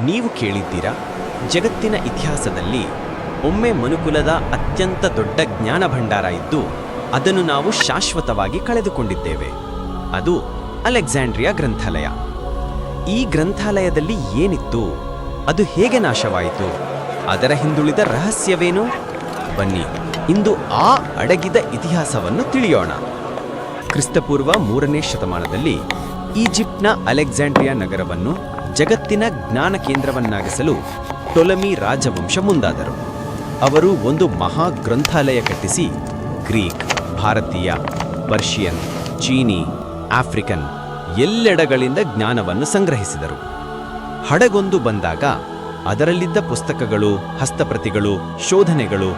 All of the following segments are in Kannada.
ನೀವು ಕೇಳಿದ್ದೀರಾ, ಜಗತ್ತಿನ ಇತಿಹಾಸದಲ್ಲಿ ಒಮ್ಮೆ ಮನುಕುಲದ ಅತ್ಯಂತ ದೊಡ್ಡ ಜ್ಞಾನ ಭಂಡಾರ ಇದ್ದು ಅದನ್ನು ನಾವು ಶಾಶ್ವತವಾಗಿ ಕಳೆದುಕೊಂಡಿದ್ದೇವೆ. ಅದು ಅಲೆಕ್ಸಾಂಡ್ರಿಯಾ ಗ್ರಂಥಾಲಯ. ಈ ಗ್ರಂಥಾಲಯದಲ್ಲಿ ಏನಿತ್ತು? ಅದು ಹೇಗೆ ನಾಶವಾಯಿತು? ಅದರ ಹಿಂದುಳಿದ ರಹಸ್ಯವೇನು? ಬನ್ನಿ, ಇಂದು ಆ ಅಡಗಿದ ಇತಿಹಾಸವನ್ನು ತಿಳಿಯೋಣ. ಕ್ರಿಸ್ತಪೂರ್ವ 3ನೇ ಶತಮಾನದಲ್ಲಿ ಈಜಿಪ್ಟ್ನ ಅಲೆಕ್ಸಾಂಡ್ರಿಯಾ ನಗರವನ್ನು ಜಗತ್ತಿನ ಜ್ಞಾನ ಕೇಂದ್ರವನ್ನಾಗಿಸಲು ಟೊಲಮಿ ರಾಜವಂಶ ಮುಂದಾದರು. ಅವರು ಒಂದು ಮಹಾ ಗ್ರಂಥಾಲಯ ಕಟ್ಟಿಸಿ ಗ್ರೀಕ್, ಭಾರತೀಯ, ಪರ್ಷಿಯನ್, ಚೀನಿ, ಆಫ್ರಿಕನ್ ಎಲ್ಲೆಡೆಗಳಿಂದ ಜ್ಞಾನವನ್ನು ಸಂಗ್ರಹಿಸಿದರು. ಹಡಗೊಂದು ಬಂದಾಗ ಅದರಲ್ಲಿದ್ದ ಪುಸ್ತಕಗಳು, ಹಸ್ತಪ್ರತಿಗಳು, ಶೋಧನೆಗಳು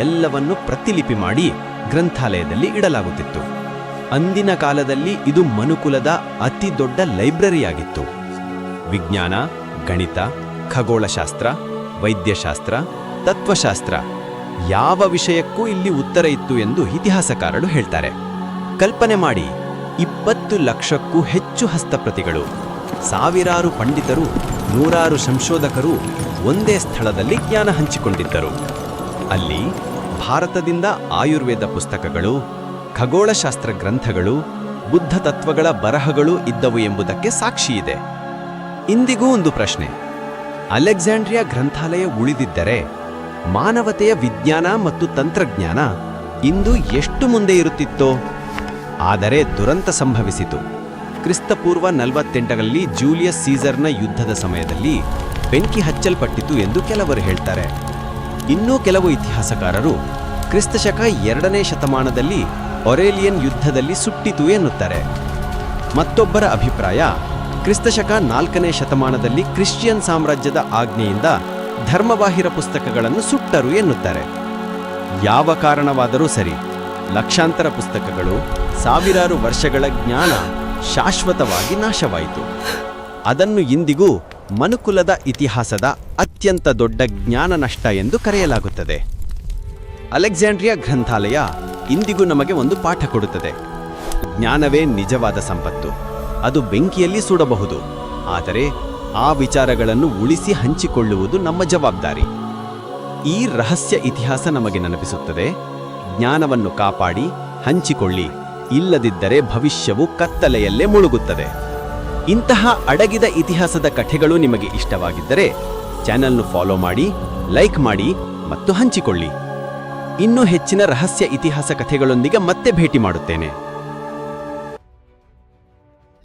ಎಲ್ಲವನ್ನು ಪ್ರತಿಲಿಪಿ ಮಾಡಿ ಗ್ರಂಥಾಲಯದಲ್ಲಿ ಇಡಲಾಗುತ್ತಿತ್ತು. ಅಂದಿನ ಕಾಲದಲ್ಲಿ ಇದು ಮನುಕುಲದ ಅತಿ ದೊಡ್ಡ ಲೈಬ್ರರಿಯಾಗಿತ್ತು. ವಿಜ್ಞಾನ, ಗಣಿತ, ಖಗೋಳಶಾಸ್ತ್ರ, ವೈದ್ಯಶಾಸ್ತ್ರ, ತತ್ವಶಾಸ್ತ್ರ ಯಾವ ವಿಷಯಕ್ಕೂ ಇಲ್ಲಿ ಉತ್ತರ ಇತ್ತು ಎಂದು ಇತಿಹಾಸಕಾರರು ಹೇಳ್ತಾರೆ. ಕಲ್ಪನೆ ಮಾಡಿ, 20 ಲಕ್ಷಕ್ಕೂ ಹೆಚ್ಚು ಹಸ್ತಪ್ರತಿಗಳು, ಸಾವಿರಾರು ಪಂಡಿತರು, ನೂರಾರು ಸಂಶೋಧಕರು ಒಂದೇ ಸ್ಥಳದಲ್ಲಿ ಜ್ಞಾನ ಹಂಚಿಕೊಂಡಿದ್ದರು. ಅಲ್ಲಿ ಭಾರತದಿಂದ ಆಯುರ್ವೇದ ಪುಸ್ತಕಗಳು, ಖಗೋಳಶಾಸ್ತ್ರ ಗ್ರಂಥಗಳು, ಬುದ್ಧ ತತ್ವಗಳ ಬರಹಗಳು ಇದ್ದವು ಎಂಬುದಕ್ಕೆ ಸಾಕ್ಷಿಯಿದೆ. ಇಂದಿಗೂ ಒಂದು ಪ್ರಶ್ನೆ: ಅಲೆಕ್ಸಾಂಡ್ರಿಯಾ ಗ್ರಂಥಾಲಯ ಉಳಿದಿದ್ದರೆ ಮಾನವತೆಯ ವಿಜ್ಞಾನ ಮತ್ತು ತಂತ್ರಜ್ಞಾನ ಇಂದು ಎಷ್ಟು ಮುಂದೆ ಇರುತ್ತಿತ್ತೋ? ಆದರೆ ದುರಂತ ಸಂಭವಿಸಿತು. ಕ್ರಿಸ್ತಪೂರ್ವ 48ರಲ್ಲಿ ಜೂಲಿಯಸ್ ಸೀಸರ್ನ ಯುದ್ಧದ ಸಮಯದಲ್ಲಿ ಬೆಂಕಿ ಹಚ್ಚಲ್ಪಟ್ಟಿತು ಎಂದು ಕೆಲವರು ಹೇಳ್ತಾರೆ. ಇನ್ನೂ ಕೆಲವು ಇತಿಹಾಸಕಾರರು ಕ್ರಿಸ್ತಶಕ 2ನೇ ಶತಮಾನದಲ್ಲಿ ಒರೇಲಿಯನ್ ಯುದ್ಧದಲ್ಲಿ ಸುಟ್ಟಿತು ಎನ್ನುತ್ತಾರೆ. ಮತ್ತೊಬ್ಬರ ಅಭಿಪ್ರಾಯ ಕ್ರಿಸ್ತಶಕ 4ನೇ ಶತಮಾನದಲ್ಲಿ ಕ್ರಿಶ್ಚಿಯನ್ ಸಾಮ್ರಾಜ್ಯದ ಆಜ್ಞೆಯಿಂದ ಧರ್ಮಬಾಹಿರ ಪುಸ್ತಕಗಳನ್ನು ಸುಟ್ಟರು ಎನ್ನುತ್ತಾರೆ. ಯಾವ ಕಾರಣವಾದರೂ ಸರಿ, ಲಕ್ಷಾಂತರ ಪುಸ್ತಕಗಳು, ಸಾವಿರಾರು ವರ್ಷಗಳ ಜ್ಞಾನ ಶಾಶ್ವತವಾಗಿ ನಾಶವಾಯಿತು. ಅದನ್ನು ಇಂದಿಗೂ ಮನುಕುಲದ ಇತಿಹಾಸದ ಅತ್ಯಂತ ದೊಡ್ಡ ಜ್ಞಾನ ನಷ್ಟ ಎಂದು ಕರೆಯಲಾಗುತ್ತದೆ. ಅಲೆಕ್ಸಾಂಡ್ರಿಯಾ ಗ್ರಂಥಾಲಯ ಇಂದಿಗೂ ನಮಗೆ ಒಂದು ಪಾಠ ಕೊಡುತ್ತದೆ. ಜ್ಞಾನವೇ ನಿಜವಾದ ಸಂಪತ್ತು. ಅದು ಬೆಂಕಿಯಲ್ಲಿ ಸುಡಬಹುದು, ಆದರೆ ಆ ವಿಚಾರಗಳನ್ನು ಉಳಿಸಿ ಹಂಚಿಕೊಳ್ಳುವುದು ನಮ್ಮ ಜವಾಬ್ದಾರಿ. ಈ ರಹಸ್ಯ ಇತಿಹಾಸ ನಮಗೆ ನೆನಪಿಸುತ್ತದೆ: ಜ್ಞಾನವನ್ನು ಕಾಪಾಡಿ, ಹಂಚಿಕೊಳ್ಳಿ, ಇಲ್ಲದಿದ್ದರೆ ಭವಿಷ್ಯವು ಕತ್ತಲೆಯಲ್ಲೇ ಮುಳುಗುತ್ತದೆ. ಇಂತಹ ಅಡಗಿದ ಇತಿಹಾಸದ ಕಥೆಗಳು ನಿಮಗೆ ಇಷ್ಟವಾಗಿದ್ದರೆ ಚಾನೆಲ್ను ಫಾಲೋ ಮಾಡಿ, ಲೈಕ್ ಮಾಡಿ ಮತ್ತು ಹಂಚಿಕೊಳ್ಳಿ. ಇನ್ನೂ ಹೆಚ್ಚಿನ ರಹಸ್ಯ ಇತಿಹಾಸ ಕಥೆಗಳೊಂದಿಗೆ ಮತ್ತೆ ಭೇಟಿ ಮಾಡುತ್ತೇನೆ.